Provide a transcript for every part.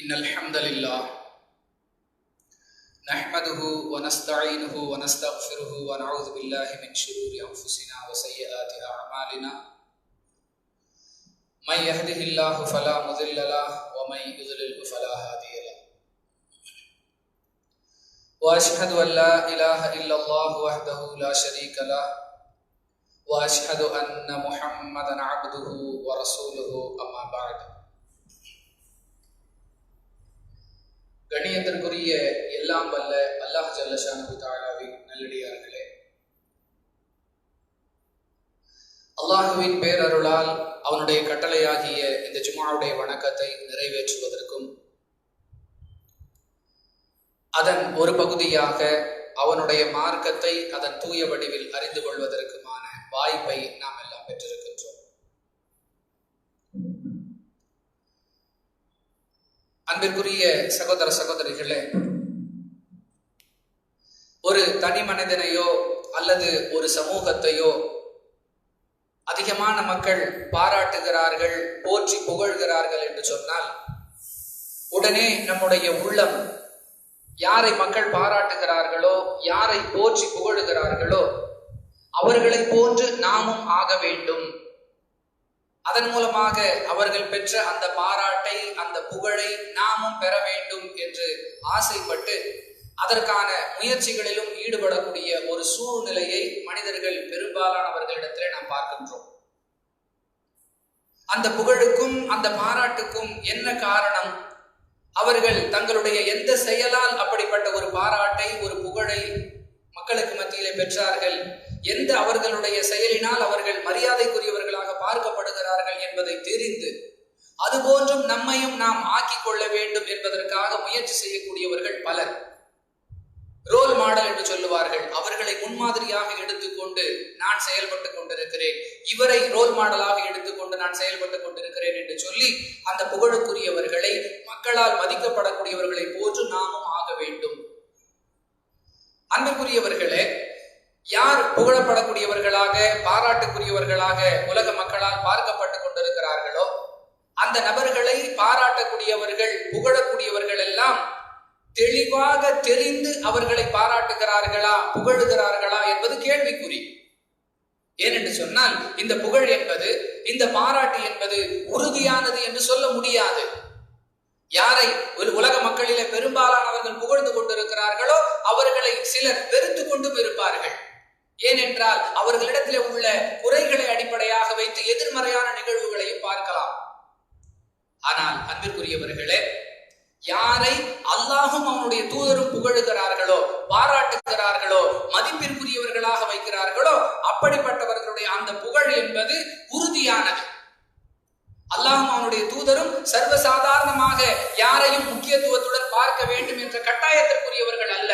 innal hamdalillah nahmaduhu wa nasta'inuhu wa nastaghfiruhu wa na'udzu billahi min shururi anfusina wa sayyiati a'malina may yahdihillahu fala mudilla lahu wa may yudlilhu fala hadiya lahu wa ashhadu an la ilaha illallah wahdahu la sharika lahu wa ashhadu anna muhammadan abduhu wa rasuluhu amma ba'd. கண்ணியத்திற்குரிய எல்லாம் வல்ல அல்லாஹ் ஜல்ல ஷானஹு தஆலாவின் நல்லடியார்களே, அல்லாஹுவின் பேரருளால் அவனுடைய கட்டளையாகிய இந்த ஜும்ஆவுடைய வணக்கத்தை நிறைவேற்றுவதற்கும் அதன் ஒரு பகுதியாக அவனுடைய மார்க்கத்தை அதன் தூய வடிவில் அறிந்து கொள்வதற்குமான வாய்ப்பை நாம் எல்லாம் பெற்றிருக்கின்றோம். அன்பிற்குரிய சகோதர சகோதரிகளே, ஒரு தனி மனிதனையோ அல்லது ஒரு சமூகத்தையோ அதிகமான மக்கள் பாராட்டுகிறார்கள், போற்றி புகழ்கிறார்கள் என்று சொன்னால் உடனே நம்முடைய உள்ளம் யாரை மக்கள் பாராட்டுகிறார்களோ, யாரை போற்றி புகழுகிறார்களோ அவர்களை போன்று நாமும் ஆக வேண்டும், அதன் மூலமாக அவர்கள் பெற்ற அந்த பாராட்டை அந்த புகழை நாமும் பெற வேண்டும் என்று ஆசைப்பட்டு அதற்கான முயற்சிகளிலும் ஈடுபடக்கூடிய ஒரு சூழ்நிலையை மனிதர்கள் பெரும்பாலானவர்களிடத்திலே நாம் பார்க்கின்றோம். அந்த புகழுக்கும் அந்த பாராட்டுக்கும் என்ன காரணம்? அவர்கள் தங்களுடைய எந்த செயலால் அப்படிப்பட்ட ஒரு பாராட்டை ஒரு புகழை மக்களுக்கு மத்தியிலே பெற்றார்கள், எந்த அவர்களுடைய செயலினால் அவர்கள் மரியாதைக்குரியவர்களாக பார்க்கப்படுகிறார்கள் என்பதை தெரிந்து அதுபோன்றும் நம்மையும் நாம் ஆக்கிக் கொள்ள வேண்டும் என்பதற்காக முயற்சி செய்யக்கூடியவர்கள் பலர். ரோல் மாடல் என்று சொல்லுவார்கள். அவர்களை முன்மாதிரியாக எடுத்துக்கொண்டு நான் செயல்பட்டு கொண்டிருக்கிறேன், இவரை ரோல் மாடலாக எடுத்துக்கொண்டு நான் செயல்பட்டு கொண்டிருக்கிறேன் என்று சொல்லி அந்த புகழுக்குரியவர்களை, மக்களால் மதிக்கப்படக்கூடியவர்களை போன்று நாமும் ஆக வேண்டும். அன்புக்குரியவர்களே, யார் புகழப்படக்கூடியவர்களாக பாராட்டுக்குரியவர்களாக உலக மக்களால் பார்க்கப்பட்டு கொண்டிருக்கிறார்களோ அந்த நபர்களை பாராட்டக்கூடியவர்கள், புகழக்கூடியவர்கள் எல்லாம் தெளிவாக தெரிந்து அவர்களை பாராட்டுகிறார்களா, புகழுகிறார்களா என்பது கேள்விக்குறி. ஏனென்று சொன்னால் இந்த புகழ் என்பது, இந்த பாராட்டு என்பது உறுதியானது என்று சொல்ல முடியாது. யாரை உலக மக்களிலே பெரும்பாலானவர்கள் புகழ்ந்து கொண்டிருக்கிறார்களோ அவர்களை சிலர் வெறுத்து கொண்டும் இருப்பார்கள். ஏனென்றால் அவர்களிடத்திலே உள்ள குறைகளை அடிப்படையாக வைத்து எதிர்மறையான நிகழ்வுகளையும் பார்க்கலாம். ஆனால் அன்பிற்குரியவர்களே, யாரை அல்லாஹும் அவனுடைய தூதரும் புகழுகிறார்களோ, பாராட்டுகிறார்களோ, மதிப்பிற்குரியவர்களாக வைக்கிறார்களோ அப்படிப்பட்டவர்களுடைய அந்த புகழ் என்பது உறுதியானது. அல்லாஹும் அவனுடைய தூதரும் சர்வசாதாரணமாக யாரையும் முக்கியத்துவத்துடன் பார்க்க வேண்டும் என்ற கட்டாயத்திற்குரியவர்கள் அல்ல.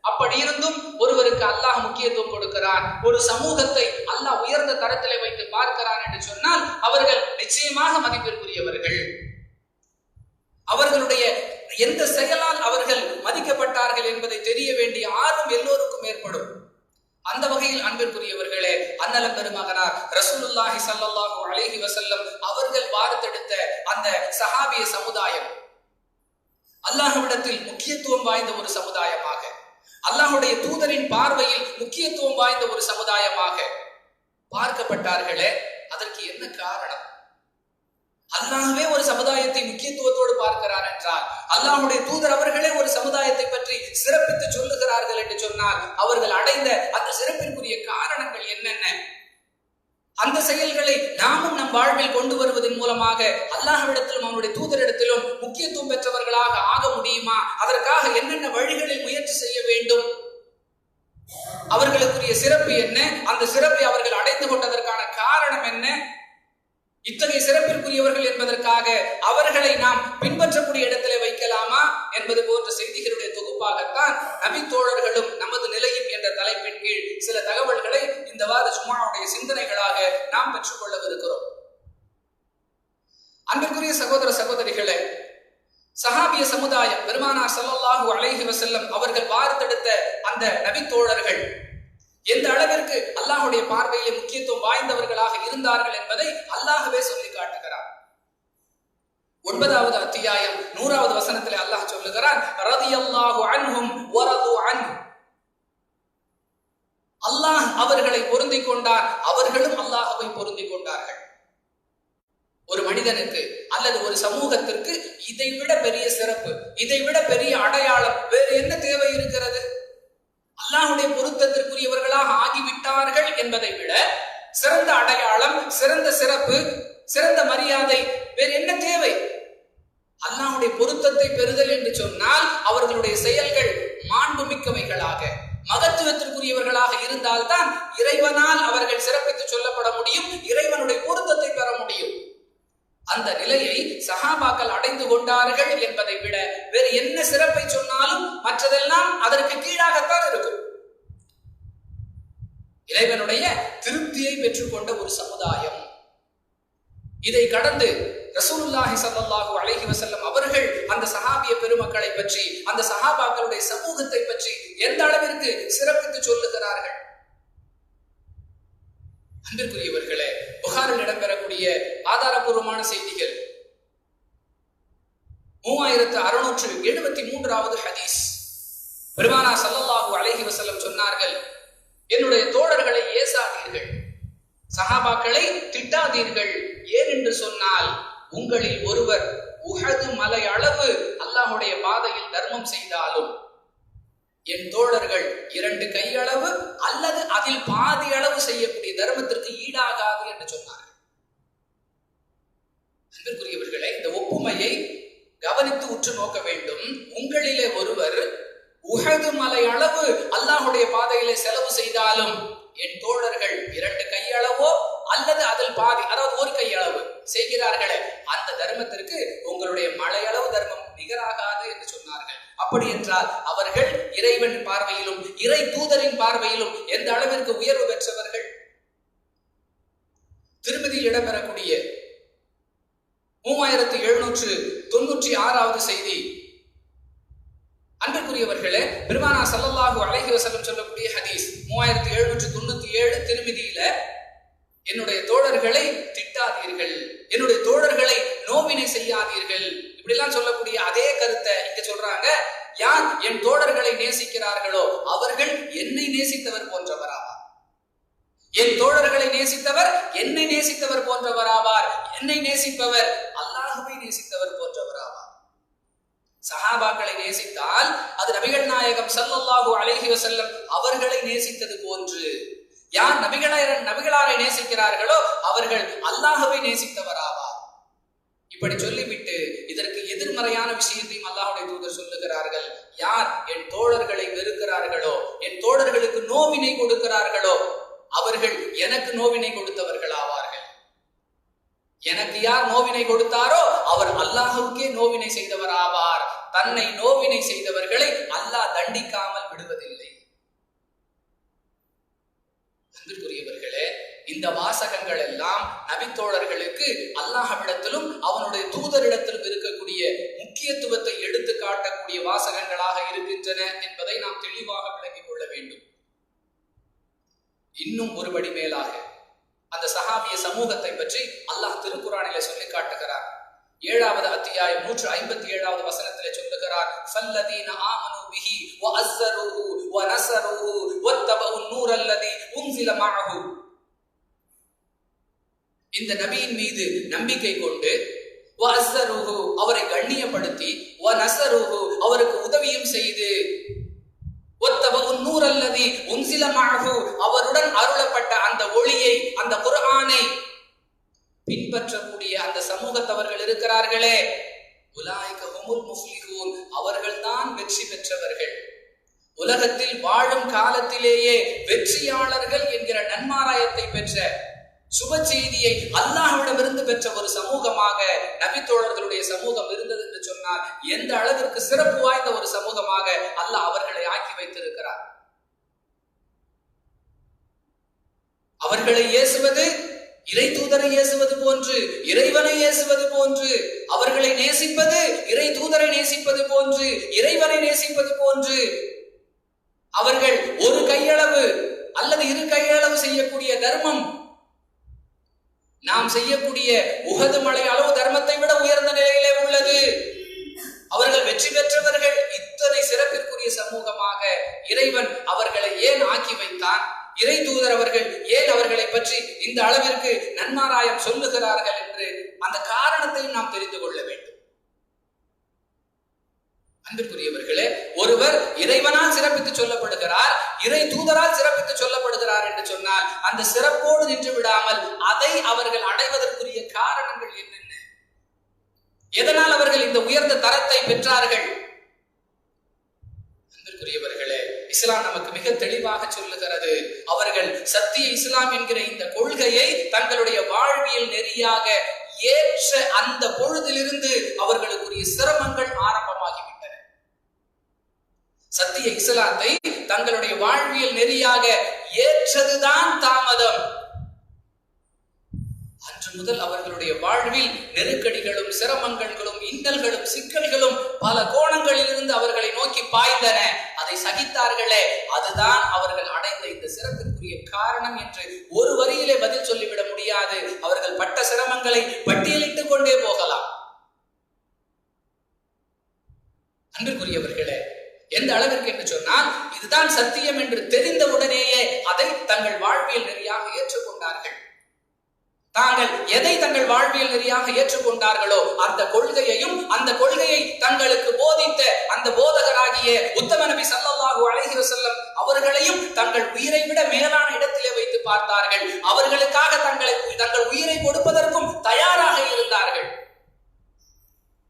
அப்படி இருந்தும் ஒருவருக்கு அல்லாஹ் முக்கியத்துவம் கொடுக்கிறான், ஒரு சமூகத்தை அல்லாஹ் உயர்ந்த தரத்திலே வைத்து பார்க்கிறான் என்று சொன்னால் அவர்கள் நிச்சயமாக மதிப்பிற்குரியவர்கள். அவர்களுடைய எந்த செயலால் அவர்கள் மதிக்கப்பட்டார்கள் என்பதை தெரிய வேண்டிய ஆர்வம் எல்லோருக்கும் ஏற்படும். அந்த வகையில் அன்பிற்குரியவர்களே, அன்னலம் பெருமகனார் ரசூலுல்லாஹி ஸல்லல்லாஹு அலைஹி வஸல்லம் அவர்கள் வார்த்தெடுத்த அந்த சஹாபிய சமுதாயம் அல்லாஹ்விடத்தில் முக்கியத்துவம் வாய்ந்த ஒரு சமுதாயமாக, அல்லாஹ்வுடைய தூதரின் பார்வையில் முக்கியத்துவம் வாய்ந்த ஒரு சமுதாயமாக பார்க்கப்பட்டார்களே, அதற்கு என்ன காரணம்? அல்லாஹ்வே ஒரு சமுதாயத்தை முக்கியத்துவத்தோடு பார்க்கிறார் என்றால், அல்லாஹ்வுடைய தூதர் அவர்களே ஒரு சமுதாயத்தை பற்றி சிறப்பித்து சொல்லுகிறார்கள் என்று சொன்னால் அவர்கள் அடைந்த அந்த சிறப்பிற்குரிய காரணங்கள் என்னென்ன? அந்த செயல்களை நாமும் நம் வாழ்வில் கொண்டு வருவதன் மூலமாக அல்லாஹ்விடத்திலும் அவனுடைய தூதரிடத்திலும் முக்கியத்துவம் பெற்றவர்களாக ஆக முடியுமா? அதற்காக என்னென்ன வழிகளில் முயற்சி செய்ய வேண்டும்? அவர்களுக்குரிய சிறப்பு என்ன? அந்த சிறப்பை அவர்கள் அடைந்து கொண்டதற்கான காரணம் என்ன? இத்தகைய சிறப்பிற்குரியவர்கள் என்பதற்காக அவர்களை நாம் பின்பற்றக்கூடிய இடத்திலே வைக்கலாமா என்பது போன்ற செய்திகளுடைய தொகுப்பாகத்தான் நபி தோழர்களும் நமது நிலையும் என்ற தலைப்பின் கீழ் சில தகவல்களை இந்த வார ஜும்ஆவுடைய சிந்தனைகளாக நாம் பெற்றுக்கொள்ளவிருக்கிறோம். அன்பிற்குரிய சகோதர சகோதரிகளே, சஹாபிய சமுதாயம் பெருமானார் ஸல்லல்லாஹு அலைஹி வஸல்லம் அவர்கள் வார்த்தெடுத்த அந்த நபி தோழர்கள் எந்த அளவிற்கு அல்லாஹ்வுடைய பார்வையிலே முக்கியத்துவம் வாய்ந்தவர்களாக இருந்தார்கள் என்பதை அல்லாஹ்வே சொல்லி காட்டுகிறார். 9வது அத்தியாயம் 100வது வசனத்திலே அல்லாஹ் சொல்லுகிறான், ரலியல்லாஹு அன்ஹும் வரது அன்ஹு. அல்லாஹ் அவர்களை பொருந்திக் கொண்டார், அவர்களும் அல்லாஹ்வை பொருந்திக் கொண்டார்கள். ஒரு மனிதனுக்கு அல்லது ஒரு சமூகத்திற்கு இதைவிட பெரிய சிறப்பு, இதைவிட பெரிய அடையாளம் வேறு என்ன தேவை இருக்கிறது? அல்லாஹ்வுடைய பொருத்தத்திற்குரியவர்களாக ஆகிவிட்டார்கள் என்பதை விட சிறந்த அடையாளம், சிறந்த சிறப்பு, சிறந்த மரியாதை வேறு என்ன தேவை? அல்லாஹ்வுடைய பொருத்தத்தை பெறுதல் என்று சொன்னால் அவர்களுடைய செயல்கள் மாண்புமிக்கவைகளாக, மகத்துவத்திற்குரியவர்களாக இருந்தால்தான் இறைவனால் அவர்கள் சிறப்பித்து சொல்லப்பட முடியும், இறைவனுடைய பொருத்தத்தை பெற முடியும். அந்த நிலையை சஹாபாக்கள் அடைந்து கொண்டார்கள் என்பதை விட வேறு என்ன சிறப்பை சொன்னாலும் மற்றதெல்லாம் அதற்கு கீழாகத்தான் இருக்கும். இறைவனுடைய திருப்தியை பெற்றுக்கொண்ட ஒரு சமுதாயம். இதை கடந்து ரசூலுல்லாஹி ஸல்லல்லாஹு அலைஹி வஸல்லம் அவர்கள் அந்த சஹாபிய பெருமக்களை பற்றி, அந்த சஹாபாக்களுடைய சமூகத்தை பற்றி எந்த அளவிற்கு சிறப்பித்து சொல்லுகிறார்கள். அன்பிற்குரியவர்களே, புகாரில் இடம்பெறக்கூடிய ஆதாரபூர்வமான செய்திகள் 3673வது ஹதீஸ். பெருமானார் ஸல்லல்லாஹு அலைஹி வஸல்லம் சொன்னார்கள், என்னுடைய தோழர்களை ஏசாதீர்கள், சஹாபாக்களை திட்டாதீர்கள். ஏன் என்று சொன்னால், உங்களில் ஒருவர் உஹது மலை அளவு அல்லாஹ்வுடைய பாதையில் தர்மம் செய்தாலும் என் தோழர்கள் 2 கையளவு அல்லது அதில் பாதி அளவு செய்யக்கூடிய தர்மத்திற்கு ஈடாகாது என்று சொன்னார்கள். அன்பிற்குரியவர்களே, இந்த ஒப்புமையை கவனித்து உற்று நோக்க வேண்டும். உங்களிலே ஒருவர் உஹது மலை அளவு அல்லாஹ்வுடைய பாதையிலே செலவு செய்தாலும் என் தோழர்கள் 2 கையளவோ அல்லது அதில் பாதி, அதாவது 1 கையளவு செய்கிறார்களே, அந்த தர்மத்திற்கு உங்களுடைய மலையளவு தர்மம் நிகராகாது என்று சொன்னார்கள். அப்படி என்றால் அவர்கள் இறைவன் பார்வையிலும் இறை தூதரின் பார்வையிலும் எந்த அளவிற்கு உயர்வு பெற்றவர்கள். திருமதியில் இடம்பெறக்கூடிய 3796வது செய்தி. அன்பிற்குரியவர்களே, பெருமானார் ஸல்லல்லாஹு அலைஹி வஸல்லம் சொல்லக்கூடிய ஹதீஸ் 3797 திருமதியில, என்னுடைய தோழர்களை திட்டாதீர்கள், என்னுடைய தோழர்களை நோவினை செய்யாதீர்கள், இப்படிலாம் சொல்லக்கூடிய அதே கருத்தை இங்க சொல்றாங்க. யார் என் தோழர்களை நேசிக்கிறார்களோ அவர்கள் என்னை நேசித்தவர் போன்றவராவார். என் தோழர்களை நேசித்தவர் என்னை நேசித்தவர் போன்றவராவார். என்னை நேசிப்பவர் அல்லாஹ்வை நேசித்தவர் போன்றவராவார். சஹாபாக்களை நேசித்தால் அது நபிகள் நாயகம் ஸல்லல்லாஹு அலைஹி வஸல்லம் அவர்களை நேசித்தது போன்று. யார் நபிகளாரை நேசிக்கிறார்களோ அவர்கள் அல்லாஹ்வை நேசித்தவராவார். இப்படி சொல்லிவிட்டு இதற்கு எதிர்மறையான விஷயத்தையும் அல்லாஹ்வுடைய தூதர் சொல்லுகிறார்கள். யார் என் தோழர்களை வெறுக்கிறார்களோ, என் தோழர்களுக்கு நோவினை கொடுக்கிறார்களோ அவர்கள் எனக்கு நோவினை கொடுத்தவர்கள் ஆவார்கள். எனக்கு யார் நோவினை கொடுத்தாரோ அவர் அல்லாஹ்வுக்கே நோவினை செய்தவர் ஆவார். தன்னை நோவினை செய்தவர்களை அல்லாஹ் தண்டிக்காமல் விடுவதில்லை. அன்பிற்குரியவர்களே, இந்த வாசகங்கள் எல்லாம் நபித்தோழர்களுக்கு அல்லாஹ்விடத்திலும் அவனுடைய தூதரிடத்திலும் இருக்கக்கூடிய முக்கியத்துவத்தை எடுத்து காட்டக்கூடிய வாசகங்களாக இருக்கின்றன என்பதை நாம் தெளிவாக விளங்கிக் கொள்ள வேண்டும். இன்னும் ஒருபடி மேலாக அந்த சஹாபிய சமூகத்தை பற்றி அல்லாஹ் திருக்குர்ஆனிலே சொல்லி காட்டுகிறார். 7வது அத்தியாயம் 157வது வசனத்திலே சொல்லுகிறார், ஃபல்லதீன ஆமனு பிஹி வஅஸ்ஸருஹு வனஸருஹு வத்தபஉன் நூரல்லதி உன்ஸில மஅஹு. இந்த நபியின் மீது நம்பிக்கை கொண்டு, வஅஸ்ஸருஹு அவரை கண்ணியப்படுத்தி, வனஸருஹு அவருக்கு உதவியும் செய்து, வத்தபஉன் நூரல்லதி உன்ஸில மஅஹு அவருடன் அருளப்பட்ட அந்த ஒளியை, அந்த குர்ஆனை பின்பற்றக்கூடிய அந்த சமூகத்தவர்கள் இருக்கிறார்களே, உலாயிக ஹுமுல் முஃப்லிஹூன் அவர்கள்தான் வெற்றி பெற்றவர்கள். உலகத்தில் வாழும் காலத்திலேயே வெற்றியாளர்கள் என்கிற நன்மாராயத்தை பெற்ற, சுப செய்தியை அல்லாஹ்விடமிருந்து பெற்ற ஒரு சமூகமாக நபித்தோழர்களுடைய சமூகம் இருந்தது என்று சொன்னால் எந்த அளவிற்கு சிறப்பு வாய்ந்த ஒரு சமூகமாக அல்லாஹ் அவர்களை ஆக்கி வைத்திருக்கிறார். அவர்களை ஏசுவது இறை தூதரை ஏசுவது போன்று, இறைவனை ஏசுவது போன்று, அவர்களை நேசிப்பது இறை தூதரை நேசிப்பது போன்று, இறைவனை நேசிப்பது போன்று, அவர்கள் 1 கையளவு அல்லது 2 கையளவு செய்யக்கூடிய தர்மம் நாம் செய்யக்கூடிய உஹது மலை அளவு தர்மத்தை விட உயர்ந்த நிலையிலே வெற்றி பெற்றவர்கள் இத்தனை சிறப்பிற்குரிய சமூகமாக இறைவன் அவர்களை ஏன் ஆக்கி வைத்தான்? இறை தூதர் அவர்கள் ஏன் அவர்களை பற்றி இந்த அளவிற்கு நன்மாராயம் சொல்லுகிறார்கள் என்று அந்த காரணத்தையும் நாம் தெரிந்து கொள்ள வேண்டும். அன்பிற்குரியவர்களே, ஒருவர் இறைவனால் சிறப்பித்து சொல்லப்படுகிறார், இறை தூதரால் சிறப்பித்து சொல்லப்படுகிறார் என்று சொன்னால் அந்த சிறப்போடு நின்று விடாமல் அதை அவர்கள் அடைவதற்குரிய காரணங்கள் என்னென்ன, எதனால் அவர்கள் இந்த உயர்ந்த தரத்தை பெற்றார்கள்? அன்பிற்குரியவர்களே, இஸ்லாம் நமக்கு மிக தெளிவாக சொல்லுகிறது, அவர்கள் சத்திய இஸ்லாம் என்கிற இந்த கொள்கையை தங்களுடைய வாழ்வியல் நெறியாக ஏற்ற அந்த பொழுதிலிருந்து அவர்களுக்குரிய சிரமங்கள் ஆரம்பமாகிவிட்டன. சத்திய இஸ்லாத்தை தங்களுடைய வாழ்வியல் நெறியாக ஏற்றதுதான் தாமதம். அன்று முதல் அவர்களுடைய வாழ்வில் நெருக்கடிகளும் சிரமங்களும் இன்னல்களும் சிக்கல்களும் பல கோணங்களில் இருந்து அவர்களை நோக்கி பாய்ந்தன. அதை சகித்தார்களே, அதுதான் அவர்கள் அடைந்த இந்த சிறப்பிற்குரிய காரணம் என்று ஒரு வரியிலே பதில் சொல்லிவிட முடியாது. அவர்கள் பட்ட சிரமங்களை பட்டியலிட்டுக் கொண்டே போகலாம். அன்பிற்குரியவர்களே, எந்த அளவிற்கு என்று சொன்னால் இதுதான் சத்தியம் என்று தெரிந்த உடனேயே அதை தங்கள் வாழ்வியல் நெறியாக ஏற்றுக்கொண்டார்கள். தாங்கள் எதை தங்கள் வாழ்வியல் நெறியாக ஏற்றுக்கொண்டார்களோ அந்த கொள்கையையும் அந்த கொள்கையை தங்களுக்கு போதித்த அந்த போதகராகிய உத்தம நபி ஸல்லல்லாஹு அலைஹி வஸல்லம் அவர்களையும் தங்கள் உயிரை விட மேலான இடத்திலே வைத்து பார்த்தார்கள். அவர்களுக்காக தங்கள் உயிரை கொடுப்பதற்கும் தயாராக இருந்தார்கள்.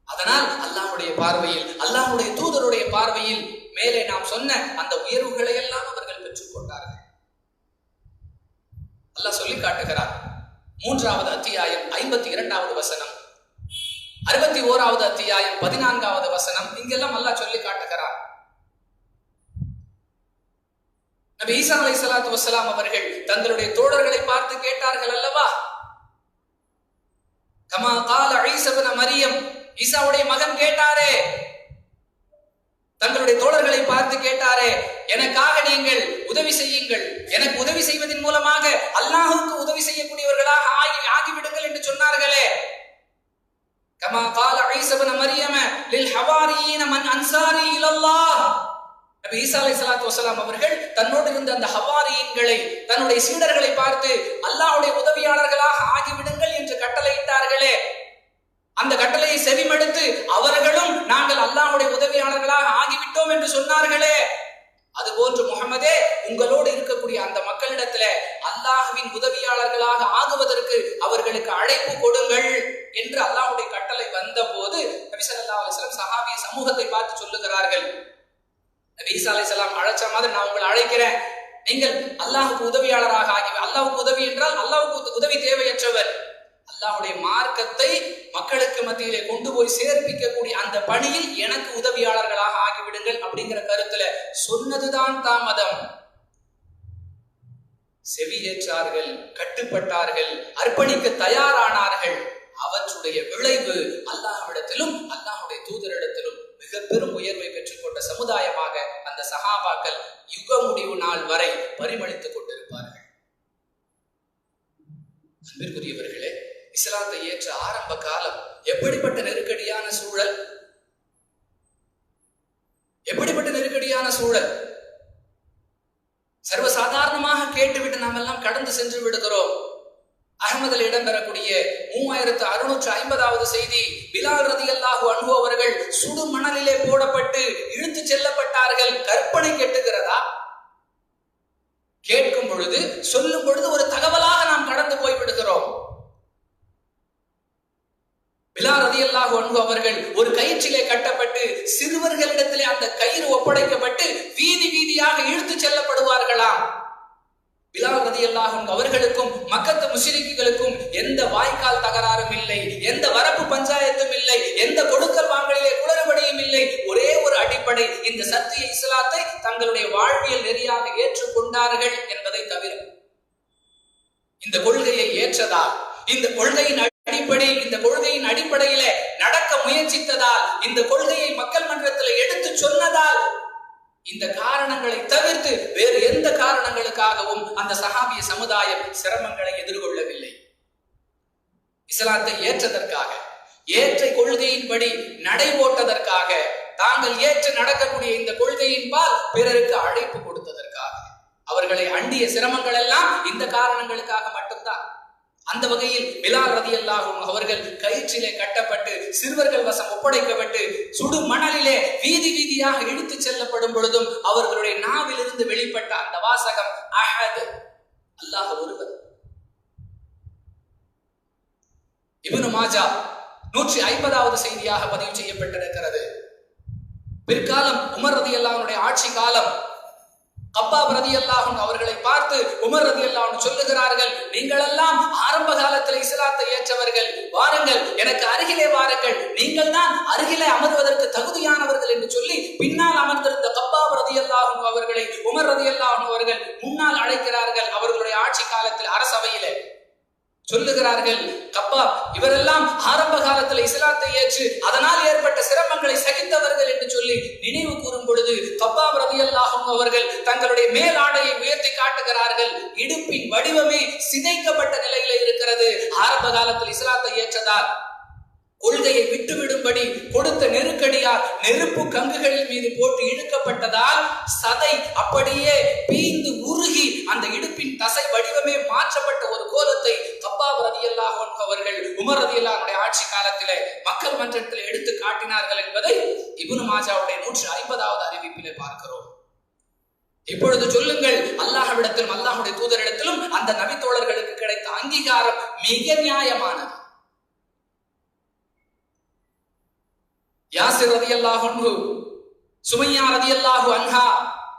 அதனால் அல்லாஹ்வுடைய பார்வையில், அல்லாஹ்வுடைய தூதருடைய பார்வையில் மேலே நாம் சொன்ன அந்த உயர்வுகளை எல்லாம் அவர்கள் பெற்றுக் கொண்டார்கள். அல்லாஹ் சொல்லி காட்டுகிறார். 3வது அத்தியாயம் 52வது வசனம், 61வது அத்தியாயம் 14வது வசனம், இங்கெல்லாம் அல்லாஹ் சொல்லி காட்டுகிறார். நபி ஈசா அலைஹிஸ்ஸலாத்து வஸ்ஸலாம் அவர்கள் தங்களுடைய தோழர்களை பார்த்து கேட்டார்கள் அல்லவா, கமா கால ஈசா இப்னு மரியம், ஈசாவுடைய மகன் கேட்டாரே, தங்களுடைய தோழர்களை பார்த்து கேட்டாரே, எனக்காக நீங்கள் உதவி செய்யுங்கள், எனக்கு உதவி செய்வதன் மூலமாக அல்லாஹ்வுக்கு உதவி செய்யக்கூடியவர்களாக ஆகிவிடுங்கள் என்று சொன்னார்களே. கமா கால ஈசா இப்னு மரியம் லில் ஹவாரியீன மன் அன்சாரி இலல்லாஹ், நபி ஈசா அலைஹிஸ்ஸலாத்து வஸ்ஸலாம் அவர்கள் தன்னோடு இருந்த அந்த ஹவாரியீன்களை, தன்னுடைய சீடர்களை பார்த்து அல்லாஹ்வுடைய உதவியாளர்களாக ஆகிவிடுங்கள் என்று கட்டளையிட்டார்களே. அந்த கட்டளையை செவிமடுத்து அவர்களும் நாங்கள் அல்லாஹ்வுடைய உதவியாளர்களாக ஆகிவிட்டோம் என்று சொன்னார்களே. அதுபோன்று முஹம்மதே, உங்களோடு இருக்கக்கூடிய அந்த மக்களிடத்திலே அல்லாஹ்வின் உதவியாளர்களாக ஆகுவதற்கு அவர்களுக்கு அழைப்பு கொடுங்கள் என்று அல்லாஹ்வுடைய கட்டளை வந்த போது நபி ஸல்லல்லாஹு அலைஹி வஸல்லம் சஹாபிய சமூகத்தை பார்த்து சொல்லுகிறார்கள், நபி ஈசா அலைஹிஸ்ஸலாம் அழைச்ச மாதிரி நான் உங்களை அழைக்கிறேன், நீங்கள் அல்லாஹ்வுக்கு உதவியாளராக ஆகி, அல்லாஹ்வுக்கு உதவி என்றால் அல்லாஹ்வுக்கு உதவி தேவையற்றவர், அல்லாஹ்வுடைய மார்க்கத்தை மக்களுக்கு மத்தியிலே கொண்டு போய் சேர்ப்பிக்கக்கூடிய அந்த பணியில் எனக்கு உதவியாளர்களாக ஆகிவிடுங்கள் அப்படிங்கிற கருத்துல சொன்னதுதான் தாமதம். செவியேற்றார்கள், கட்டுப்பட்டார்கள், அர்ப்பணிக்க தயாரானார்கள். அவற்றுடைய விளைவு அல்லாஹ்விடத்திலும் அல்லாஹ்வுடைய தூதரிடத்திலும் மிக பெரும் உயர்வை பெற்றுக்கொண்ட சமுதாயமாக அந்த சஹாபாக்கள் யுக முடிவு நாள் வரை பரிமளித்துக் கொண்டிருப்பார்கள். அன்பிற்குரியவர்களே, இஸ்லாத்தை ஏற்ற ஆரம்ப காலம் எப்படிப்பட்ட நெருக்கடியான சூழல், எப்படிப்பட்ட நெருக்கடியான சூழல். சர்வசாதாரணமாக கேட்டுவிட்டு நாம் எல்லாம் கடந்து சென்று விடுகிறோம். அஹ்மதில் இடம்பெறக்கூடிய 3650வது செய்தி, பிலால் ரலியல்லாஹு அன்ஹு அவர்கள் சுடு மணலிலே போடப்பட்டு இழுத்து செல்லப்பட்டார்கள். கற்பனை கெட்டுகிறதா? கேட்கும் பொழுது, சொல்லும் பொழுது ஒரு தகவலாக நாம் கடந்து போய் விடுகிறோம். பிலால் ரலியல்லாஹு அன்ஹு அவர்கள் ஒரு கயிற்றிலே கட்டப்பட்டு சிறுவர்களிடத்திலே அந்த கயிறு ஒப்படைக்கப்பட்டு வீதி வீதியாக இழுத்து செல்லப்படுவார்களாம். பிலால் ரலியல்லாஹு அன்ஹு அவர்களுக்கும் மக்கத்து முஸ்லிம்களுக்கும் எந்த வாய்க்கால் தகராறும் இல்லை, எந்த வரப்பு பஞ்சாயத்தும் இல்லை, எந்த கொடுக்கல் வாங்கலிலே குளறுபடியும் இல்லை. ஒரே ஒரு அடிப்படை, இந்த சத்திய இஸ்லாத்தை தங்களுடைய வாழ்வியல் நெறியாக ஏற்றுக்கொண்டார்கள் என்பதை தவிர, இந்த கொள்கையை ஏற்றதால், இந்த கொள்கையின் அடிப்படையிலே நடக்க முயற்சித்ததால், இந்த கொள்கையை மக்கள் மன்றத்தில் எடுத்து சொன்னதால், இந்த காரணங்களை தவிர்த்து வேறு எந்த காரணங்களுக்காகவும் அந்த சஹாபிய சமுதாயம் சிரமங்களை எதிர்கொள்ளவில்லை. இஸ்லாத்தை ஏற்றதற்காக, ஏற்ற கொள்கையின்படி நடை போட்டதற்காக தாங்கள் ஏற்று நடக்கக்கூடிய இந்த கொள்கையின் பால் பிறருக்கு அழைப்பு கொடுத்ததற்காக. அவர்களை அண்டிய சிரமங்கள் எல்லாம் இந்த காரணங்களுக்காக மட்டும்தான். அந்த வகையில் பிலால் ரலியல்லாஹு அன்ஹு அவர்கள் கயிற்றிலே கட்டப்பட்டு சிறுவர்கள் வசம் ஒப்படைக்கப்பட்டு சுடு மணலிலே வீதி வீதியாக இழுத்து செல்லப்படும் பொழுதும் அவர்களுடைய நாவிலிருந்து வெளிப்பட்ட அந்த வாசகம் அஹத், அல்லாஹ் ஒருவர். இப்னு மாஜா 150வது செய்தியாக பதிவு செய்யப்பட்டிருக்கிறது. பிற்காலம் உமர் ரலியல்லாஹு அன்ஹுடைய ஆட்சி காலம். கப்பாப் ரலியல்லாஹு அன்ஹு அவர்களை பார்த்து உமர் ரலியல்லாஹு அன்ஹு சொல்லுகிறார்கள், நீங்கள் எல்லாம் ஆரம்ப காலத்தில் இஸ்லாத்தை ஏற்றவர்கள், வாருங்கள் எனக்கு அருகிலே வாருங்கள், நீங்கள் தான் அருகிலே அமர்வதற்கு தகுதியானவர்கள் என்று சொல்லி பின்னால் அமர்ந்திருந்த கப்பாப் ரலியல்லாஹு அன்ஹு அவர்களை உமர் ரலியல்லாஹு அன்ஹு அவர்கள் முன்னால் அழைக்கிறார்கள். அவர்களுடைய ஆட்சி காலத்தில் அரசவையிலே சொல்லுகிறார்கள், கப்பாப் இவரெல்லாம் ஆரம்ப காலத்தில் இஸ்லாத்தை ஏற்று அதனால் ஏற்பட்ட சிரமங்களை சகித்தவர்கள் என்று சொல்லி நினைவு கூறும் பொழுது கப்பாப் ரலியல்லாஹு அன்ஹு அவர்கள் தங்களுடைய மேல் ஆடையை உயர்த்தி காட்டுகிறார்கள். இடுப்பின் வடிவமே சிதைக்கப்பட்ட நிலையில இருக்கிறது. ஆரம்ப காலத்தில் இஸ்லாத்தை ஏற்றதால் கொள்கையை விட்டுவிடும்படி கொடுத்த நெருக்கடியால் நெருப்பு கங்குகளின் மீது போட்டு இழுக்கப்பட்டதால் சதை அப்படியே பீந்து உருகி அந்த இடுப்பின் தசை வடிவமே மாற்றப்பட்ட ஒரு கோலத்தை கப்பாப் ரலியல்லாஹு அன்ஹு அவர்கள் உமர் ரலியல்லாஹு அன்ஹுடைய ஆட்சி காலத்திலே மக்கள் மன்றத்தில் எடுத்து காட்டினார்கள் என்பதை இப்னு மாஜாவுடைய 150வது அறிவிப்பிலே பார்க்கிறோம். இப்பொழுது சொல்லுங்கள், அல்லாஹ்விடத்திலும் அல்லாஹ்வுடைய தூதரிடத்திலும் அந்த நபி தோழர்களுக்கு கிடைத்த அங்கீகாரம் மிக நியாயமானது. யாசிர் ரலியல்லாஹு அன்ஹு, சுமையா ரலியல்லாஹு அன்ஹா,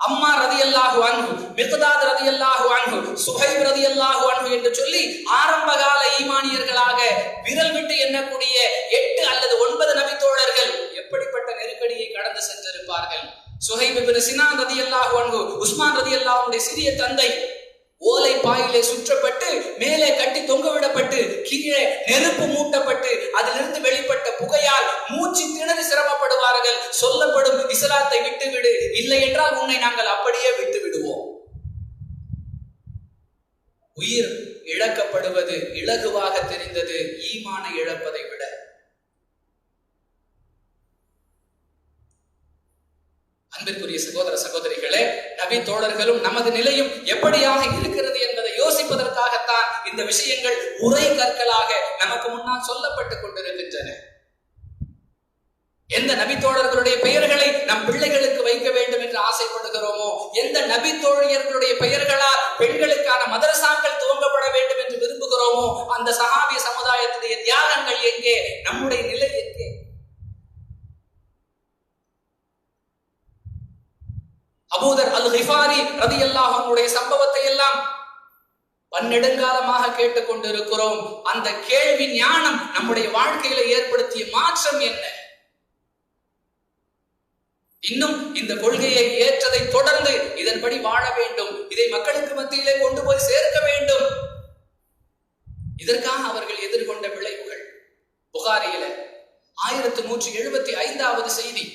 அம்மா ரலியல்லாஹு அன்ஹு, மிக்தாத் ரலியல்லாஹு அன்ஹு, சுஹைப் ரலியல்லாஹு அன்ஹு என்று சொல்லி ஆரம்பகால ஈமானியர்களாக விரல் விட்டு எண்ணக்கூடிய 8 அல்லது 9 நபி தோழர்கள் எப்படிப்பட்ட நெருக்கடியை கடந்து சென்றிருப்பார்கள். சுஹைப் இப்னு சினான் ரலியல்லாஹு அன்ஹு, உஸ்மான் ரலியல்லாஹு அன்ஹுடைய சிறிய தந்தை ஓலை பாயிலே சுற்றப்பட்டு மேலே கட்டி தொங்கவிடப்பட்டு கீழே நெருப்பு மூட்டப்பட்டு அதிலிருந்து வெளிப்பட்ட புகையால் மூச்சு திணறி சிரமப்படுவார்கள். சொல்லப்படும் இஸ்லாத்தை விட்டுவிடு, இல்லை என்றால் உன்னை நாங்கள் அப்படியே விட்டு விடுவோம். உயிர் இழக்கப்படுவது இலகுவாக தெரிந்தது ஈமானை இழப்பதை விட. அன்பிற்குரிய சகோதர சகோதரிகளே, நபி தோழர்களும் நமது நிலையும் எப்படியாக இருக்கிறது என்பதை யோசிப்பதற்காகத்தான் இந்த விஷயங்கள் உரை கற்களாக நமக்கு முன்னால் சொல்லப்பட்டுக் கொண்டிருக்கின்றன. எந்த நபி தோழர்களுடைய பெயர்களை நம் பிள்ளைகளுக்கு வைக்க வேண்டும் என்று ஆசைப்படுகிறோமோ, எந்த நபி தோழியர்களுடைய பெயர்களால் பெண்களுக்கான மதரசாக்கள் துவங்கப்பட வேண்டும் என்று விரும்புகிறோமோ, அந்த சஹாபிய சமுதாயத்துடைய தியாகங்கள் எங்கே? நம்முடைய நிலை எங்கே? அபூதர் அல் கிஃபாரி ரலியல்லாஹு அன்ஹுடைய சம்பவத்தை எல்லாம் பன்னெடுங்காலமாக கேட்டுக் கொண்டிருக்கிறோம். அந்த கேள்வி ஞானம் நம்முடைய வாழ்க்கையில ஏற்படுத்திய மாற்றம் என்ன? இன்னும் இந்த கொள்கையை ஏற்றதை தொடர்ந்து இதன்படி வாழ வேண்டும், இதை மக்களுக்கு மத்தியிலே கொண்டு போய் சேர்க்க வேண்டும். இதற்காக அவர்கள் எதிர்கொண்ட விளைவுகள். புகாரியில 1175வது செய்தி.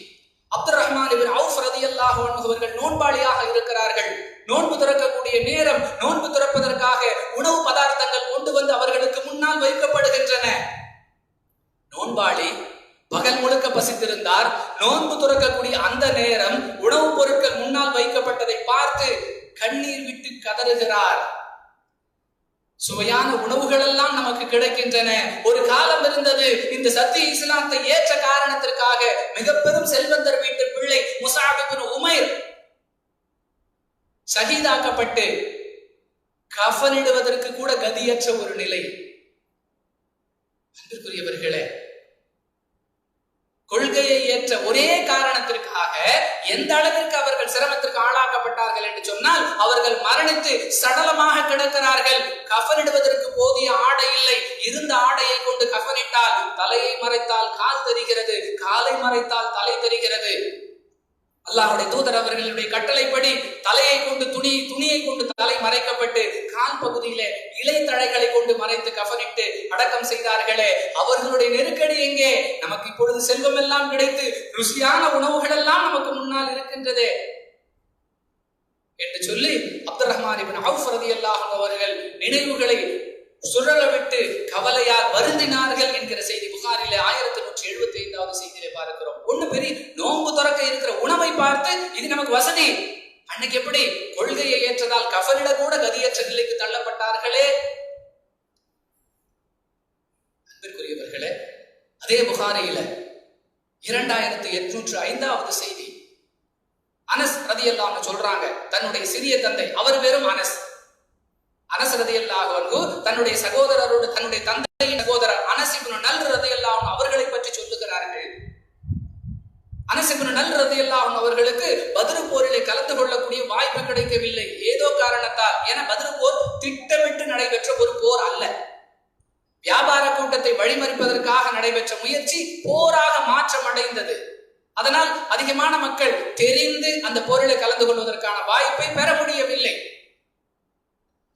அப்துர் ரஹ்மான் இப்னு அவுஃப் ரலியல்லாஹு அன்ஹு அவர்கள் நோன்பாளியாக இருக்கிறார்கள். நோன்பு திறக்கக்கூடிய நேரம், நோன்பு திறப்பதற்காக உணவு பதார்த்தங்கள் கொண்டு வந்து அவர்களுக்கு முன்னால் வைக்கப்படுகின்றன. நோன்பாளி பகல் முழுக்க பசித்திருந்தார். நோன்பு துறக்கக்கூடிய அந்த நேரம் உணவுப் பொருட்கள் முன்னால் வைக்கப்பட்டதை பார்த்து கண்ணீர் விட்டு கதறுகிறார். சுவையான உணவுகள் எல்லாம் நமக்கு கிடைக்கின்றன. ஒரு காலம் இருந்தது, இந்த சத்திய இஸ்லாத்தை ஏற்ற காரணத்திற்காக மிக பெரும் செல்வந்தர் வீட்டு பிள்ளை முஸஅப் இப்னு உமைர் ஷஹீதாக்கப்பட்டு கஃனிடுவதற்கு கூட கதியற்ற ஒரு நிலை. அன்பிற்குரியவர்களே, கொள்கையை ஏற்ற ஒரே காரணத்திற்காக எந்த அளவிற்கு அவர்கள் சிரமத்திற்கு ஆளாக்கப்பட்டார்கள் என்று சொன்னால், அவர்கள் மரணித்து சடலமாக கிடக்கிறார்கள். கஃனிடுவதற்கு போதிய ஆடை இல்லை. இருந்த ஆடையை கொண்டு கஃனிட்டால் தலையை மறைத்தால் கால் தெரிகிறது, காலை மறைத்தால் தலை தெரிகிறது. அல்லாஹ்வுடைய தூதர் அவர்களுடைய கட்டளைப்படி தலையை கொண்டு துணியை கொண்டு தலை மறைக்கப்பட்டு கால் பகுதியிலே இலை தழைகளை கொண்டு மறைத்து கஃனிட்டு அடக்கம் செய்தார்களே, அவர்களுடைய நெருக்கடி எங்கே? நமக்கு இப்பொழுது செல்வம் எல்லாம் கிடைத்து ருசியான உணவுகள் எல்லாம் நமக்கு முன்னால் இருக்கின்றதே என்று சொல்லி அப்துர் ரஹ்மான் இப்னு அவுஃப் ரலியல்லாஹு அன்ஹு அவர்கள் நினைவுகளை சுழல விட்டு கவலையால் வருந்தினார்கள் என்கிற செய்தி புகாரிலே 1175வது செய்தியிலே பார்க்கிறோம். ஒண்ணு பெரிய நோன்பு இருக்கிற உணவை பார்த்து இது நமக்கு வசதி. அன்னைக்கு எப்படி கொள்கையை ஏற்றதால் கஃனிட கூட கதியற்ற நிலைக்கு தள்ளப்பட்டார்களே. அன்பிற்குரியவர்களே, அதே புகாரியில 2805வது செய்தி. அனஸ் ரலியல்லாஹு அன்ஹு சொல்றாங்க, தன்னுடைய சிறிய தந்தை, அவர் வெறும் அனஸ் ரலியல்லாஹு அன்ஹு தன்னுடைய சகோதரரோடு, தன்னுடைய தந்தையின் சகோதரர் அனஸ் இப்னு நல் ரலியல்லாஹு அன்ஹு அவர்களை பற்றி சொல்லுகிறார்கள். அனஸ் இப்னு நல் ரலியல்லாஹு அன்ஹு அவர்களுக்கு பத்ர் போரிலே கலந்து கொள்ளக்கூடிய வாய்ப்பு கிடைக்கவில்லை. ஏதோ காரணத்தால். ஏன்னா பத்ர் போர் திட்டமிட்டு நடைபெற்ற ஒரு போர் அல்ல. வியாபார கூட்டத்தை வழிமறிப்பதற்காக நடைபெற்ற முயற்சி போராக மாற்றம் அடைந்தது. அதனால் அதிகமான மக்கள் தெரிந்து அந்த போரிலே கலந்து கொள்வதற்கான வாய்ப்பை பெற முடியவில்லை.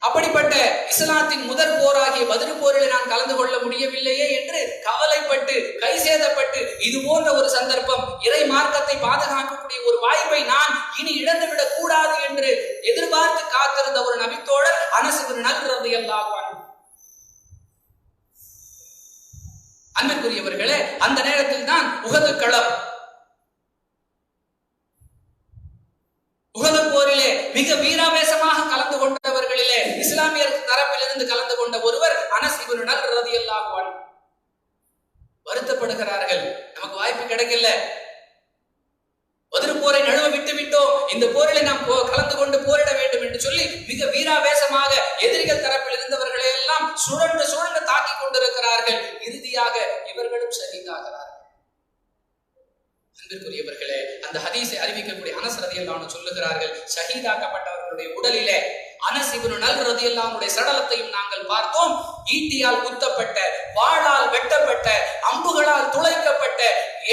அப்படிப்பட்ட இஸ்லாத்தின் முதற் போராகிய பத்ர் போரிலே நான் கலந்து கொள்ள முடியவில்லையே என்று கவலைப்பட்டு கைசேதப்பட்டு, இது போன்ற ஒரு சந்தர்ப்பம், இறை மார்க்கத்தை பாதுகாக்கக்கூடிய ஒரு வாய்ப்பை நான் இனி இழந்துவிடக் கூடாது என்று எதிர்பார்த்து காத்திருந்த ஒரு நபித்தோழர் அனஸ் இப்னு நல் ரலியல்லாஹு அன்ஹு. அன்பிற்குரியவர்களே, அந்த நேரத்தில் தான் உஹது களம். உஹது போரிலே மிக வீராவேசமாக கலந்து கொண்டவர்களிலே இஸ்லாமியர் தரப்பிலிருந்து கலந்து கொண்ட ஒருவர் அனஸ் இப்னு நல் ரலியல்லாஹு அன்ஹு. வருத்தப்படுகிறார்கள், நமக்கு வாய்ப்பு கிடைக்கல, பத்ர் போரை நழுவ விட்டு விட்டோம், இந்த போரிலே நாம் கலந்து கொண்டு போரிட வேண்டும் என்று சொல்லி மிக வீராவேசமாக எதிரிகள் தரப்பில் இருந்தவர்களை எல்லாம் சுழன்று சுழன்று தாக்கி கொண்டிருக்கிறார்கள். இறுதியாக இவர்களும் ஷஹீதாகிறார்கள். அன்பிற்குரியவர்களே, அந்த ஹதீஸை அறிவிக்கக்கூடிய அனஸ் ரலியல்லாஹு அன்ஹு சொல்லுகிறார்கள், ஷஹீதாக்கப்பட்டவர்களுடைய உடலிலே அனஸ் இப்னு நல் ரலியல்லாஹு அன்ஹுடைய சடலத்தையும் நாங்கள் பார்த்தோம். ஈட்டியால் குத்தப்பட்ட, வாளால் வெட்டப்பட்ட, அம்புகளால் துளைக்கப்பட்ட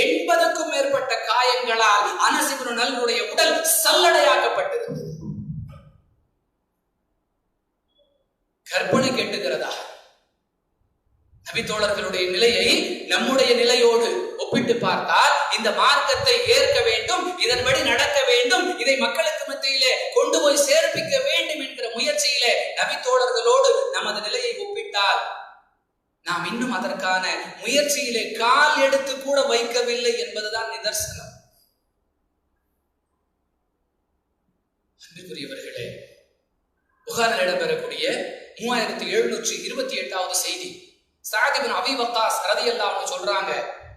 80க்கும் மேற்பட்ட காயங்களால் அனஸ் இப்னு நல்லுடைய உடல் சல்லடையாக்கப்பட்டிருந்தது. கற்பனை கேட்டுகிறதா? நபித்தோழர்களுடைய நிலையை நம்முடைய நிலையோடு ஒப்பிட்டு பார்த்தால், இந்த மார்க்கத்தை ஏற்க வேண்டும், இதன்படி நடக்க வேண்டும், இதை மக்களுக்கு மத்தியிலே கொண்டு போய் சேர்ப்பிக்க வேண்டும் என்கிற முயற்சியிலே நபித்தோழர்களோடு நமது நிலையை ஒப்பிட்டால், நாம் இன்னும் அதற்கான முயற்சியிலே கால் எடுத்து கூட வைக்கவில்லை என்பதுதான் நிதர்சனம். அன்பிற்குரியவர்களே, புகாரில் இடம்பெறக்கூடிய 3728வது செய்தி. சஅத் இப்னு அபீ வக்காஸ் ரலியல்லாஹு அன்ஹு சொல்றாங்க,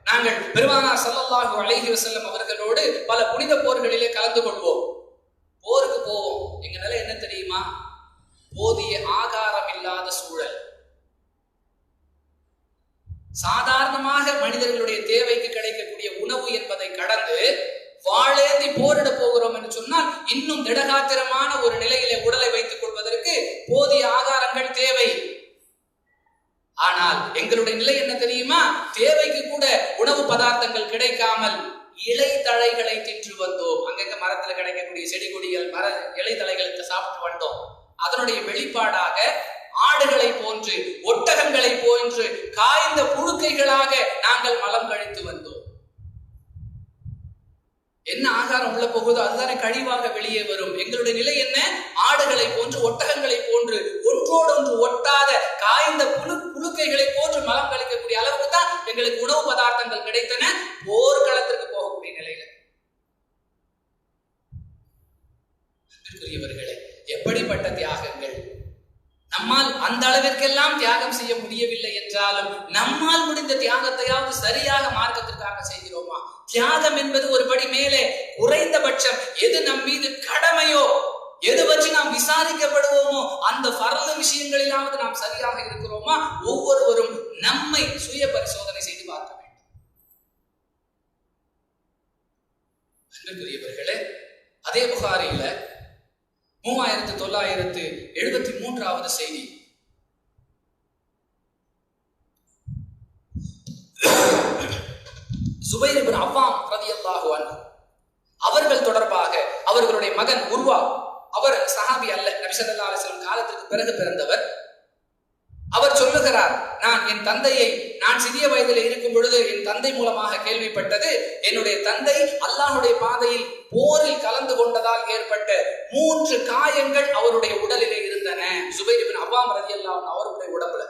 நாங்கள் பெருமானார் ஸல்லல்லாஹு அலைஹி வஸல்லம் அவர்களோடு பல புனித போர்களிலே கலந்து கொள்வோம். போருக்கு போவோம். எங்க நிலை என்ன தெரியுமா? போதிய ஆகாரம் இல்லாத சூழல். சாதாரணமாக மனிதர்களுடைய தேவைக்கு கிடைக்கக்கூடிய உணவு என்பதை கடந்து வாளேந்தி போரிட போகிறோம் என்று சொன்னால் இன்னும் திடகாத்திரமான ஒரு நிலையிலே உடலை வைத்துக் கொள்வதற்கு போதிய ஆகாரங்கள் தேவை. ஆனால் எங்களுடைய நிலை என்ன தெரியுமா? தேவைக்கு கூட உணவு பதார்த்தங்கள் கிடைக்காமல் இலை தழைகளை தின்று வந்தோம். அங்கங்க மரத்துல கிடைக்கக்கூடிய செடி கொடிகள், மர இலை தழைகளுக்கு சாப்பிட்டு வந்தோம். அதனுடைய வெளிப்பாடாக ஆடுகளை போன்று, ஒட்டகங்களை போன்று காய்ந்த புழுக்கைகளாக நாங்கள் மலம் கழித்து வந்தோம். என்ன ஆகாரம் உள்ள போகுதோ அதுதானே கழிவாக வெளியே வரும். எங்களுடைய நிலை என்ன? ஆடுகளை போன்று, ஒட்டகங்களை போன்று, ஒன்றோடு ஒன்று ஒட்டாத காய்ந்த புழுக்கைகளை போன்று மலம் கழிக்கக்கூடிய அளவுக்கு தான் எங்களுக்கு உணவு பதார்த்தங்கள் கிடைத்தன. போர்க்களத்திற்கு போகக்கூடிய நிலையில. அன்பிற்குரியவர்களே, எப்படிப்பட்ட தியாகங்கள்! நம்மால் அந்த அளவிற்கெல்லாம் தியாகம் செய்ய முடியவில்லை என்றாலும் நம்மால் முடிந்த தியாகத்தையாவது சரியாக மார்க்கத்திற்காக செய்கிறோமா? தியாகம் என்பது ஒரு படி மேலே. குறைந்தபட்சம் எது நம் மீது கடமையோ, எது பற்றி நாம் விசாரிக்கப்படுவோமோ அந்த ஃபர்து விஷயங்களிலாவது நாம் சரியாக இருக்கிறோமா? ஒவ்வொருவரும் நம்மை சுய பரிசோதனை செய்து பார்க்க வேண்டும். அன்பிற்குரியவர்களே, அதே புகாரியில 3973வது செய்தி. சுபைர் இப்னு அவ்வாம் ரலியல்லாஹு அன்ஹு அவர்கள் தொடர்பாக, அவர்களுடைய மகன் உர்வா, அவர் சஹாபி அல்ல, நபி ஸல்லல்லாஹு அலைஹி வஸல்லம் காலத்திற்கு பிறகு பிறந்தவர். அவர் சொல்லுகிறார், நான் சிறிய வயதில் இருக்கும் பொழுது என் தந்தை மூலமாக கேள்விப்பட்டது, என்னுடைய தந்தை அல்லாஹ்வுடைய பாதையில் போரில் கலந்து கொண்டதால் ஏற்பட்ட 3 காயங்கள் அவருடைய உடலிலே இருந்தன. சுபைர் இப்னு அவ்வாம் ரலியல்லாஹு அன்ஹு அவருடைய உடம்புல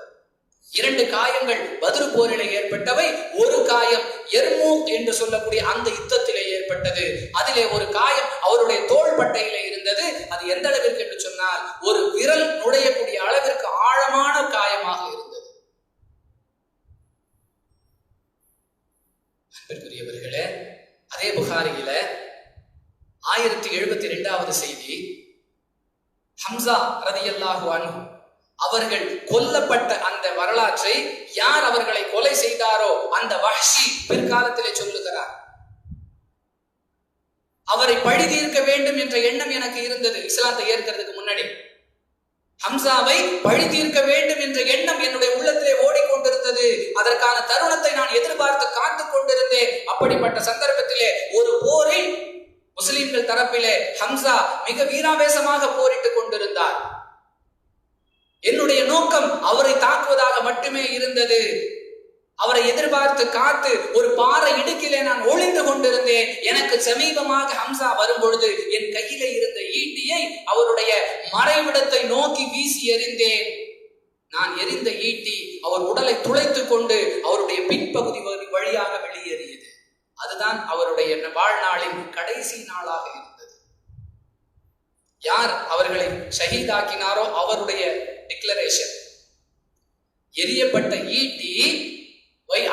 2 காயங்கள் பத்ர் போரிலே ஏற்பட்டவை. ஒரு காயம் எர்மூக் என்று சொல்லக்கூடிய அந்த யுத்தத்திலே ஏற்பட்டது. ஏற்பட்டது. அதிலே ஒரு காயம் அவருடைய தோள்பட்டையிலே இருந்தது. அது எந்த அளவிற்கு என்று சொன்னால் ஒரு விரல் நுழையக்கூடிய அளவிற்கு ஆழமான காயமாக இருந்தது. அன்பிற்குரியவர்களே, அதே புகாரியில 1072வது செய்தி, ஹம்சா ரலியல்லாஹு அன்ஹு அவர்கள் கொல்லப்பட்ட அந்த வரலாற்றை யார் அவர்களை கொலை செய்தாரோ அந்த வஹ்ஷி பிற்காலத்திலே சொல்லுகிறார், அவரை பழி தீர்க்க வேண்டும் என்ற எண்ணம் எனக்கு இருந்தது. இஸ்லாத்தை ஏற்கிறதுக்கு முன்னாடி ஹம்சாவை பழி தீர்க்க வேண்டும் என்ற எண்ணம் என்னுடைய உள்ளத்திலே ஓடிக்கொண்டிருந்தது. அதற்கான தருணத்தை நான் எதிர்பார்த்து காத்துக் கொண்டிருந்தேன். அப்படிப்பட்ட சந்தர்ப்பத்திலே ஒரு போரில் முஸ்லிம்கள் தரப்பிலே ஹம்சா மிக வீராவேசமாக போரிட்டுக் கொண்டிருந்தார். என்னுடைய நோக்கம் அவரை தாக்குவதாக மட்டுமே இருந்தது. அவரை எதிர்பார்த்து காத்து ஒரு பாறை இடுக்கிலே நான் ஒளிந்து கொண்டிருந்தேன். எனக்கு சமீபமாக ஹம்சா வரும் பொழுது என் கையிலே இருந்த ஈட்டியை அவருடைய மறைவிடத்தை நோக்கி வீசி எறிந்தேன். நான் எறிந்த ஈட்டி அவர் உடலை துளைத்துக் கொண்டு அவருடைய பின்பகுதி வழியாக வெளியேறியது. அதுதான் அவருடைய வாழ்நாளின் கடைசி நாளாக இருந்தது. யார் அவர்களை ஷஹீதாக்கினாரோ அவருடைய டிக்ளரேஷன், எரியப்பட்ட ஈட்டி